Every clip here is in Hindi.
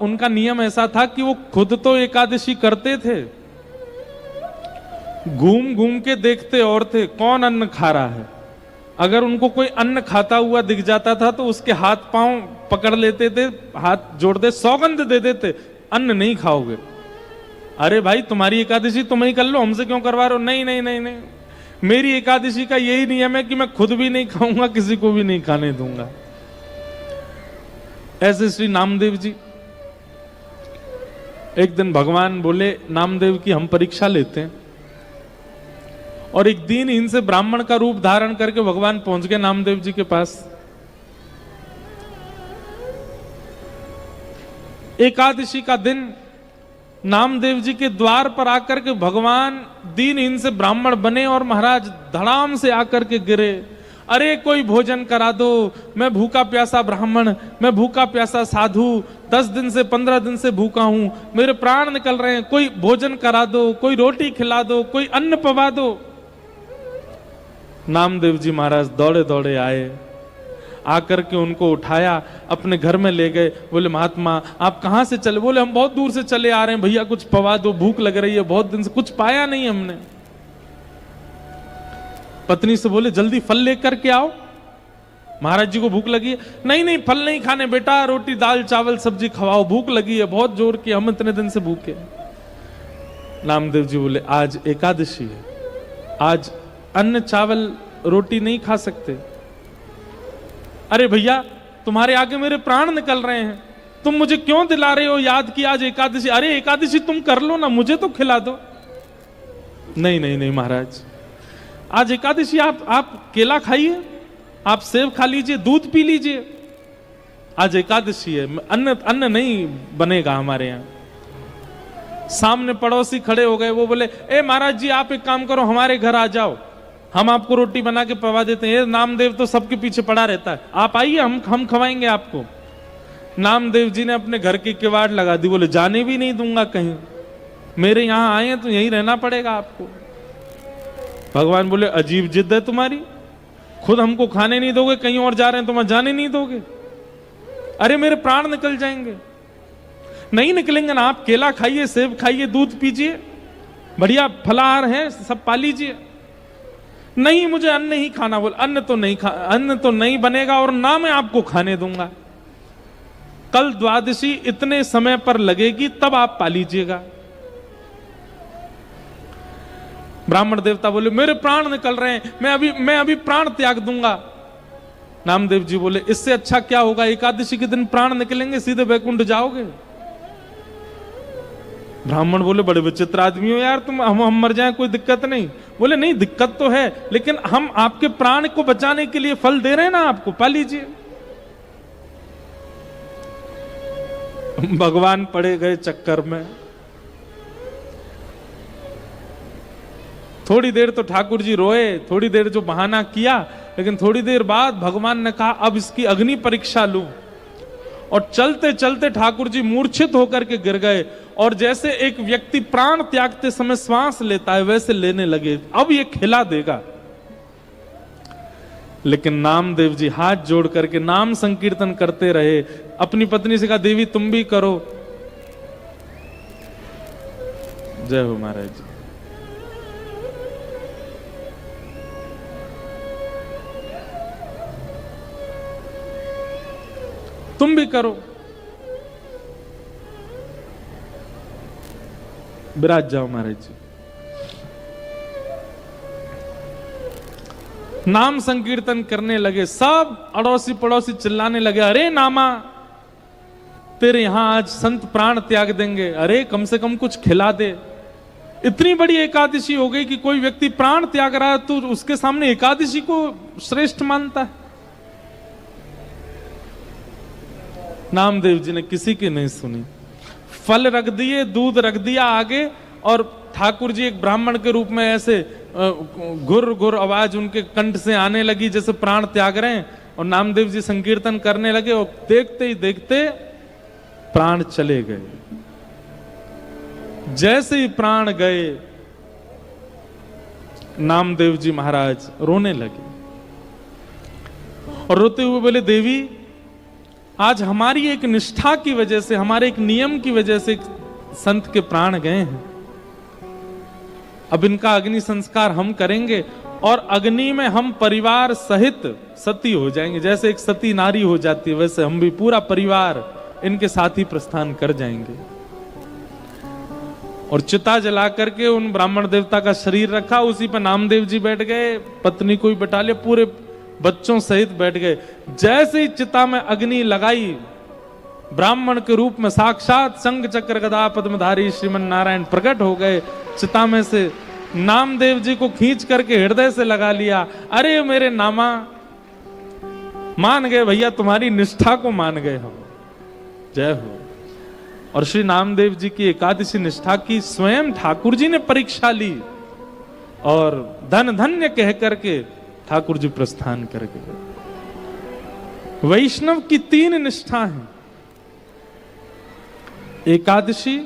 उनका नियम ऐसा था कि वो खुद तो एकादशी करते थे, घूम घूम के देखते और थे कौन अन्न खा रहा है। अगर उनको कोई अन्न खाता हुआ दिख जाता था तो उसके हाथ पांव पकड़ लेते थे, हाथ जोड़ते, सौगंध दे देते, अन्न नहीं खाओगे। अरे भाई तुम्हारी एकादशी तुम ही कर लो, हमसे क्यों करवा रहे हो? नहीं नहीं नहीं नहीं, मेरी एकादशी का यही नियम है कि मैं खुद भी नहीं खाऊंगा, किसी को भी नहीं खाने दूंगा। ऐसे श्री नामदेव जी, एक दिन भगवान बोले नामदेव की हम परीक्षा लेते हैं, और एक दिन इनसे ब्राह्मण का रूप धारण करके भगवान पहुंच गए नामदेव जी के पास। एकादशी का दिन नामदेव जी के द्वार पर आकर के भगवान दीन इनसे ब्राह्मण बने और महाराज धड़ाम से आकर के गिरे, अरे कोई भोजन करा दो, मैं भूखा प्यासा ब्राह्मण, मैं भूखा प्यासा साधु, 10 दिन से 15 दिन से भूखा हूं, मेरे प्राण निकल रहे हैं, कोई भोजन करा दो, कोई रोटी खिला दो, कोई अन्न पवा दो। नामदेव जी महाराज दौड़े दौड़े आए, आकर के उनको उठाया, अपने घर में ले गए। बोले महात्मा आप कहां से चले? बोले हम बहुत दूर से चले आ रहे हैं, भैया कुछ पवा दो, भूख लग रही है, बहुत दिन से कुछ पाया नहीं हमने। पत्नी से बोले जल्दी फल लेकर के आओ, महाराज जी को भूख लगी है। नहीं नहीं फल नहीं खाने बेटा, रोटी दाल चावल सब्जी खवाओ, भूख लगी है बहुत जोर की, हम इतने दिन से भूखे। नामदेव जी बोले आज एकादशी है, आज अन्न चावल रोटी नहीं खा सकते। अरे भैया तुम्हारे आगे मेरे प्राण निकल रहे हैं, तुम मुझे क्यों दिला रहे हो याद कि आज एकादशी? अरे एकादशी तुम कर लो ना, मुझे तो खिला दो। नहीं नहीं नहीं महाराज, आज एकादशी आप केला खाइए, आप सेब खा लीजिए, दूध पी लीजिए, आज एकादशी है, अन्न नहीं बनेगा हमारे यहां। सामने पड़ोसी खड़े हो गए, वो बोले ए महाराज जी आप एक काम करो, हमारे घर आ जाओ, हम आपको रोटी बना के पवा देते हैं। ये नामदेव तो सबके पीछे पड़ा रहता है, आप आइए, हम खवाएंगे आपको। नामदेव जी ने अपने घर की किवाड़ लगा दी, बोले जाने भी नहीं दूंगा कहीं, मेरे यहां आए हैं तो यहीं रहना पड़ेगा आपको। भगवान बोले अजीब जिद है तुम्हारी, खुद हमको खाने नहीं दोगे, कहीं और जा रहे हैं तो मैं जाने नहीं दोगे? अरे मेरे प्राण निकल जाएंगे। नहीं निकलेंगे ना, आप केला खाइए, सेब खाइए, दूध पीजिए, बढ़िया फलाहार है, सब पा लीजिए। नहीं मुझे अन्न ही खाना। बोल अन्न तो नहीं बनेगा और ना मैं आपको खाने दूंगा। कल द्वादशी इतने समय पर लगेगी, तब आप पा लीजिएगा। ब्राह्मण देवता बोले मेरे प्राण निकल रहे हैं, मैं अभी प्राण त्याग दूंगा। नामदेव जी बोले इससे अच्छा क्या होगा, एकादशी के दिन प्राण निकलेंगे, सीधे वैकुंठ जाओगे। ब्राह्मण बोले बड़े विचित्र आदमी हो यार तुम, हम मर जाएं कोई दिक्कत नहीं। बोले नहीं दिक्कत तो है, लेकिन हम आपके प्राण को बचाने के लिए फल दे रहे हैं ना, आपको पा लीजिए। भगवान पड़े गए चक्कर में। थोड़ी देर तो ठाकुर जी रोए, थोड़ी देर जो बहाना किया, लेकिन थोड़ी देर बाद भगवान ने कहा अब इसकी अग्नि परीक्षा लूं। और चलते चलते ठाकुर जी मूर्छित होकर के गिर गए, और जैसे एक व्यक्ति प्राण त्यागते समय श्वास लेता है वैसे लेने लगे, अब ये खिला देगा। लेकिन नामदेव जी हाथ जोड़ करके नाम संकीर्तन करते रहे। अपनी पत्नी से कहा देवी तुम भी करो। जय हो महाराज जी। तुम भी करो, विराज जाओ महाराज जी। नाम संकीर्तन करने लगे, सब अड़ोसी पड़ोसी चिल्लाने लगे अरे नामा तेरे यहां आज संत प्राण त्याग देंगे, अरे कम से कम कुछ खिला दे। इतनी बड़ी एकादशी हो गई कि कोई व्यक्ति प्राण त्याग रहा है तो उसके सामने एकादशी को श्रेष्ठ मानता है। नामदेव जी ने किसी की नहीं सुनी, फल रख दिए, दूध रख दिया आगे, और ठाकुर जी एक ब्राह्मण के रूप में ऐसे गुर गुर आवाज उनके कंठ से आने लगी जैसे प्राण त्याग रहे हैं, और नामदेव जी संकीर्तन करने लगे, और देखते ही देखते प्राण चले गए। जैसे ही प्राण गए नामदेव जी महाराज रोने लगे, और रोते हुए बोले देवी आज हमारी एक निष्ठा की वजह से, हमारे एक नियम की वजह से संत के प्राण गए हैं। अब इनका अग्नि संस्कार हम करेंगे और अग्नि में हम परिवार सहित सती हो जाएंगे। जैसे एक सती नारी हो जाती है, वैसे हम भी पूरा परिवार इनके साथ ही प्रस्थान कर जाएंगे। और चिता जला करके उन ब्राह्मण देवता का शरीर रखा, उसी पर नामदेव जी बैठ गए, पत्नी को भी बैठा लिया, पूरे बच्चों सहित बैठ गए। जैसे ही चिता में अग्नि लगाई, ब्राह्मण के रूप में साक्षात शंख चक्र गदा पद्मधारी श्रीमन नारायण प्रकट हो गए। चिता में से नामदेव जी को खींच करके हृदय से लगा लिया। अरे मेरे नामा, मान गए भैया, तुम्हारी निष्ठा को मान गए हम, जय हो। और श्री नामदेव जी की एकादशी निष्ठा की स्वयं ठाकुर जी ने परीक्षा ली और धन धन्य कह करके ठाकुर जी प्रस्थान कर गए। वैष्णव की 3 निष्ठा है, एकादशी,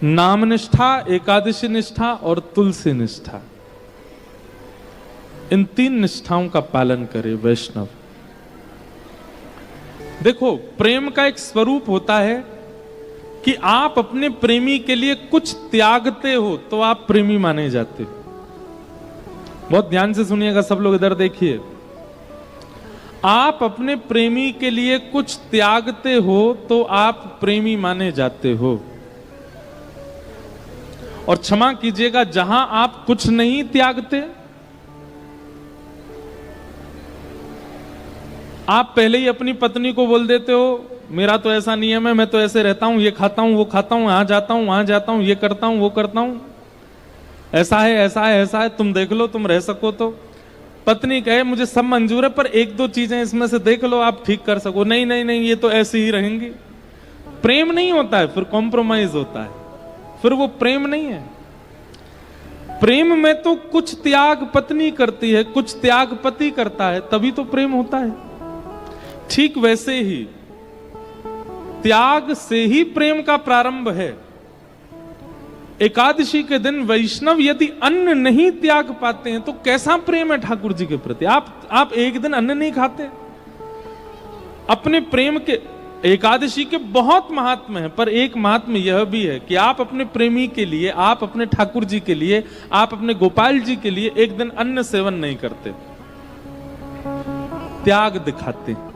नाम निष्ठा, एकादशी निष्ठा और तुलसी निष्ठा। इन 3 निष्ठाओं का पालन करे वैष्णव। देखो, प्रेम का एक स्वरूप होता है कि आप अपने प्रेमी के लिए कुछ त्यागते हो तो आप प्रेमी माने जाते हो। बहुत ध्यान से सुनिएगा सब लोग, इधर देखिए। आप अपने प्रेमी के लिए कुछ त्यागते हो तो आप प्रेमी माने जाते हो। और क्षमा कीजिएगा, जहां आप कुछ नहीं त्यागते, आप पहले ही अपनी पत्नी को बोल देते हो, मेरा तो ऐसा नियम है, मैं तो ऐसे रहता हूं, ये खाता हूं, वो खाता हूं, यहां जाता हूं, वहां जाता हूं, ये करता हूं, वो करता हूं, ऐसा है, ऐसा है, ऐसा है, तुम देख लो, तुम रह सको तो। पत्नी कहे मुझे सब मंजूर है, पर 1-2 चीजें इसमें से देख लो, आप ठीक कर सको। नहीं नहीं नहीं, ये तो ऐसे ही रहेंगी। प्रेम नहीं होता है, फिर कॉम्प्रोमाइज होता है, फिर वो प्रेम नहीं है। प्रेम में तो कुछ त्याग पत्नी करती है, कुछ त्याग पति करता है, तभी तो प्रेम होता है। ठीक वैसे ही त्याग से ही प्रेम का प्रारंभ है। एकादशी के दिन वैष्णव यदि अन्न नहीं त्याग पाते हैं तो कैसा प्रेम है ठाकुर जी के प्रति। आप एक दिन अन्न नहीं खाते, अपने प्रेम के, एकादशी के बहुत महात्म है, पर एक महात्म यह भी है कि आप अपने प्रेमी के लिए, आप अपने ठाकुर जी के लिए, आप अपने गोपाल जी के लिए एक दिन अन्न सेवन नहीं करते, त्याग दिखाते हैं,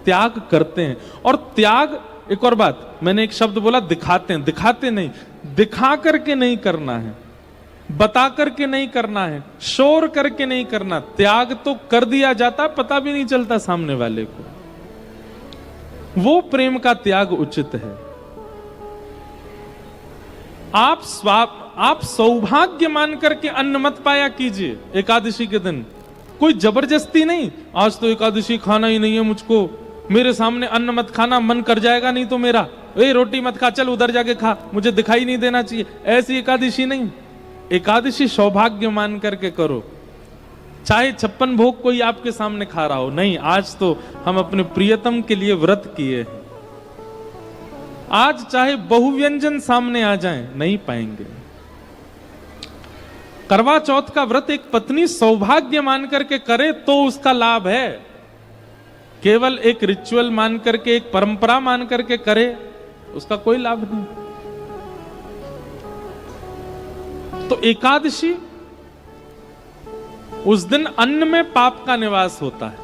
त्याग करते हैं। और त्याग, एक और बात, मैंने एक शब्द बोला दिखाते हैं, दिखाते नहीं, दिखा करके नहीं करना है, बता करके नहीं करना है, शोर करके नहीं करना। त्याग तो कर दिया जाता, पता भी नहीं चलता सामने वाले को। वो प्रेम का त्याग उचित है। आप सौभाग्य मान करके अन्न मत पाया कीजिए एकादशी के दिन, कोई जबरदस्ती नहीं। आज तो एकादशी खाना ही नहीं है मुझको, मेरे सामने अन्न मत खाना, मन कर जाएगा नहीं तो मेरा, ए रोटी मत खा, चल उधर जाके खा, मुझे दिखाई नहीं देना चाहिए, ऐसी एकादशी नहीं। एकादशी सौभाग्य मान करके करो, चाहे 56 भोग कोई आपके सामने खा रहा हो। नहीं, आज तो हम अपने प्रियतम के लिए व्रत किए हैं, आज चाहे बहुव्यंजन सामने आ जाएं, नहीं पाएंगे। करवा चौथ का व्रत एक पत्नी सौभाग्य मान करके करे तो उसका लाभ है, केवल एक रिचुअल मान करके, एक परंपरा मान करके करे, उसका कोई लाभ नहीं। तो एकादशी, उस दिन अन्न में पाप का निवास होता है,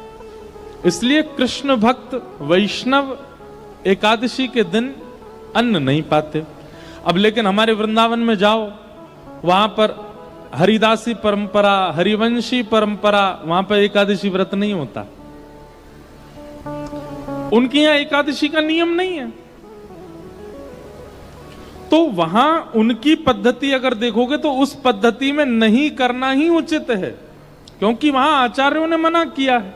इसलिए कृष्ण भक्त वैष्णव एकादशी के दिन अन्न नहीं पाते। अब लेकिन हमारे वृंदावन में जाओ, वहां पर हरिदासी परंपरा, हरिवंशी परंपरा, वहां पर एकादशी व्रत नहीं होता। उनके यहां एकादशी का नियम नहीं है, तो वहां उनकी पद्धति अगर देखोगे तो उस पद्धति में नहीं करना ही उचित है, क्योंकि वहां आचार्यों ने मना किया है।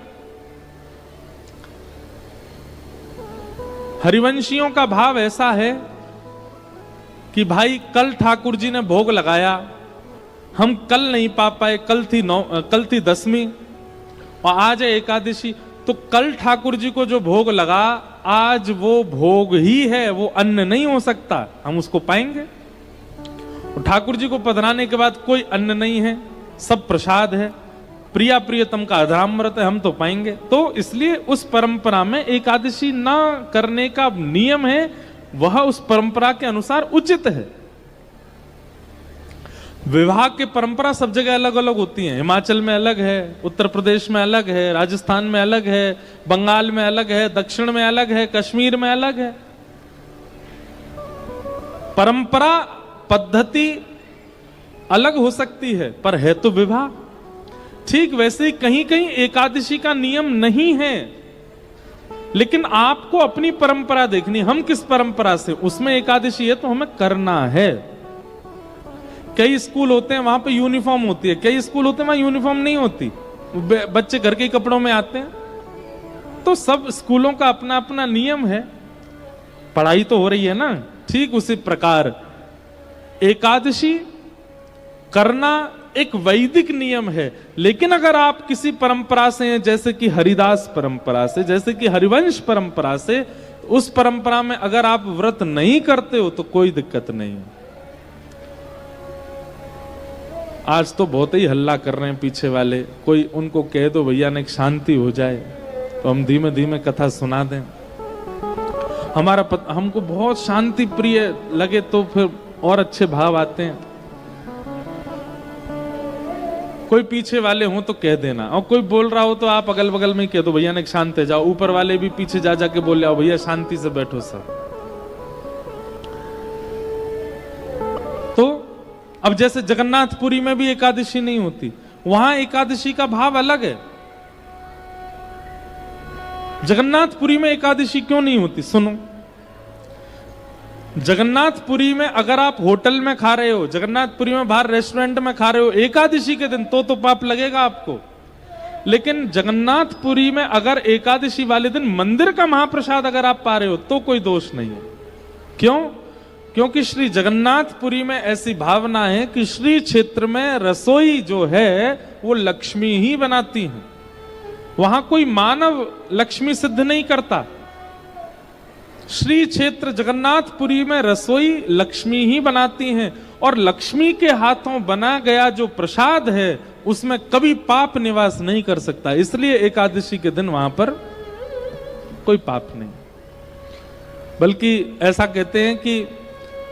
हरिवंशियों का भाव ऐसा है कि भाई कल ठाकुर जी ने भोग लगाया, हम कल नहीं पा पाए, कल थी 10वीं और आज है एकादशी, तो कल ठाकुर जी को जो भोग लगा आज वो भोग ही है, वो अन्न नहीं हो सकता, हम उसको पाएंगे। ठाकुर जी को पधराने के बाद कोई अन्न नहीं है, सब प्रसाद है, प्रिया प्रियतम का अधरामृत हम तो पाएंगे। तो इसलिए उस परंपरा में एकादशी ना करने का नियम है, वह उस परंपरा के अनुसार उचित है। विवाह की परंपरा सब जगह अलग अलग होती है। हिमाचल में अलग है, उत्तर प्रदेश में अलग है, राजस्थान में अलग है, बंगाल में अलग है, दक्षिण में अलग है, कश्मीर में अलग है। परंपरा पद्धति अलग हो सकती है, पर है तो विवाह। ठीक वैसे ही कहीं कहीं एकादशी का नियम नहीं है, लेकिन आपको अपनी परंपरा देखनी, हम किस परंपरा से, उसमें एकादशी है तो हमें करना है। कई स्कूल होते हैं वहां पे यूनिफॉर्म होती है, कई स्कूल होते हैं वहां यूनिफॉर्म नहीं होती, बच्चे घर के कपड़ों में आते हैं। तो सब स्कूलों का अपना अपना नियम है, पढ़ाई तो हो रही है ना। ठीक उसी प्रकार एकादशी करना एक वैदिक नियम है, लेकिन अगर आप किसी परंपरा से हैं, जैसे कि हरिदास परंपरा से, जैसे कि हरिवंश परंपरा से, उस परंपरा में अगर आप व्रत नहीं करते हो तो कोई दिक्कत नहीं है। आज तो बहुत ही हल्ला कर रहे हैं पीछे वाले, कोई उनको कह दो भैया ने शांति हो जाए तो हम धीमे धीमे कथा सुना दें। हमको बहुत शांति प्रिय लगे तो फिर और अच्छे भाव आते हैं। कोई पीछे वाले हो तो कह देना, और कोई बोल रहा हो तो आप अगल बगल में कह दो भैया ने शांत है जाओ। ऊपर वाले भी पीछे जा जाके बोल रहे हो भैया शांति से बैठो सब। तो अब जैसे जगन्नाथपुरी में भी एकादशी नहीं होती, वहां एकादशी का भाव अलग है। जगन्नाथपुरी में एकादशी क्यों नहीं होती? सुनो, जगन्नाथपुरी में अगर आप होटल में खा रहे हो, जगन्नाथपुरी में बाहर रेस्टोरेंट में खा रहे हो एकादशी के दिन, तो पाप लगेगा आपको। लेकिन जगन्नाथपुरी में अगर एकादशी वाले दिन मंदिर का महाप्रसाद अगर आप पा रहे हो तो कोई दोष नहीं है। क्यों? क्योंकि श्री जगन्नाथपुरी में ऐसी भावना है कि श्री क्षेत्र में रसोई जो है वो लक्ष्मी ही बनाती है। वहां कोई मानव लक्ष्मी सिद्ध नहीं करता। श्री क्षेत्र जगन्नाथपुरी में रसोई लक्ष्मी ही बनाती हैं, और लक्ष्मी के हाथों बना गया जो प्रसाद है उसमें कभी पाप निवास नहीं कर सकता। इसलिए एकादशी के दिन वहां पर कोई पाप नहीं। बल्कि ऐसा कहते हैं कि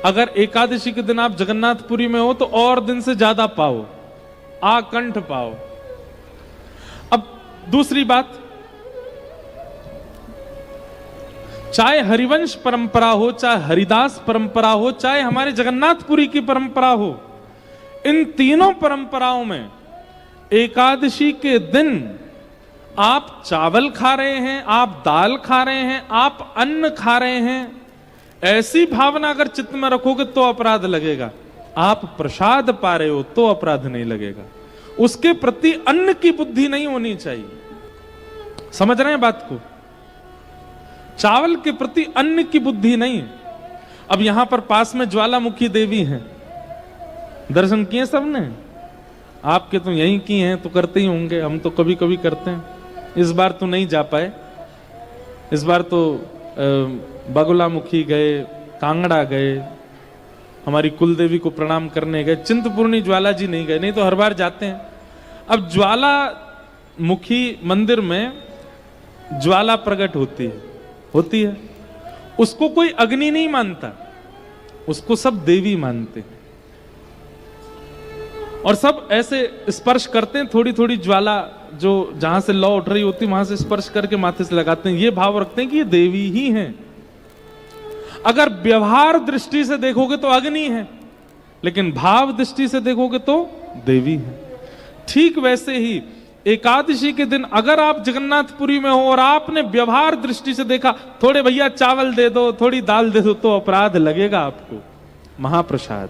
अगर एकादशी के दिन आप जगन्नाथपुरी में हो तो और दिन से ज्यादा पाओ, आकंठ पाओ। अब दूसरी बात, चाहे हरिवंश परंपरा हो, चाहे हरिदास परंपरा हो, चाहे हमारे जगन्नाथपुरी की परंपरा हो, इन तीनों परंपराओं में एकादशी के दिन आप चावल खा रहे हैं, आप दाल खा रहे हैं, आप अन्न खा रहे हैं, ऐसी भावना अगर चित्त में रखोगे तो अपराध लगेगा। आप प्रसाद पा रहे हो तो अपराध नहीं लगेगा। उसके प्रति अन्न की बुद्धि नहीं होनी चाहिए। समझ रहे हैं बात को? चावल के प्रति अन्न की बुद्धि नहीं। अब यहां पर पास में ज्वालामुखी देवी हैं, दर्शन किए सबने? आपके तो यहीं किए हैं तो करते ही होंगे, हम तो कभी कभी करते हैं। इस बार तो नहीं जा पाए, इस बार तो बगुलामुखी गए, कांगड़ा गए, हमारी कुलदेवी को प्रणाम करने गए, चिंतपूर्णी ज्वाला जी नहीं गए, नहीं तो हर बार जाते हैं। अब ज्वालामुखी मंदिर में ज्वाला प्रकट होती है, उसको कोई अग्नि नहीं मानता, उसको सब देवी मानते हैं, और सब ऐसे स्पर्श करते हैं, थोड़ी थोड़ी ज्वाला जो जहां से लौ उठ रही होती वहां से स्पर्श करके माथे से लगाते हैं, ये भाव रखते हैं कि ये देवी ही हैं। अगर व्यवहार दृष्टि से देखोगे तो अग्नि है, लेकिन भाव दृष्टि से देखोगे तो देवी है। ठीक वैसे ही एकादशी के दिन अगर आप जगन्नाथपुरी में हो और आपने व्यवहार दृष्टि से देखा, थोड़े भैया चावल दे दो, थोड़ी दाल दे दो, तो अपराध लगेगा आपको। महाप्रसाद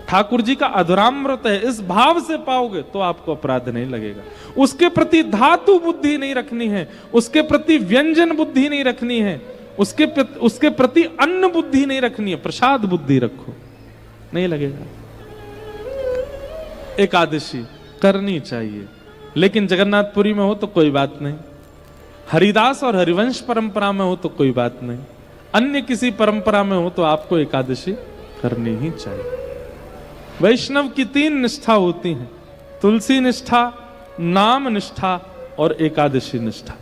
ठाकुर जी का अधरामृत है, इस भाव से पाओगे तो आपको अपराध नहीं लगेगा। उसके प्रति धातु बुद्धि नहीं रखनी है, उसके प्रति व्यंजन बुद्धि नहीं रखनी है, उसके प्रति अन्न बुद्धि नहीं रखनी है, प्रसाद बुद्धि रखो, नहीं लगेगा। एकादशी करनी चाहिए, लेकिन जगन्नाथपुरी में हो तो कोई बात नहीं, हरिदास और हरिवंश परंपरा में हो तो कोई बात नहीं, अन्य किसी परंपरा में हो तो आपको एकादशी करनी ही चाहिए। वैष्णव की 3 निष्ठा होती हैं, तुलसी निष्ठा, नाम निष्ठा और एकादशी निष्ठा।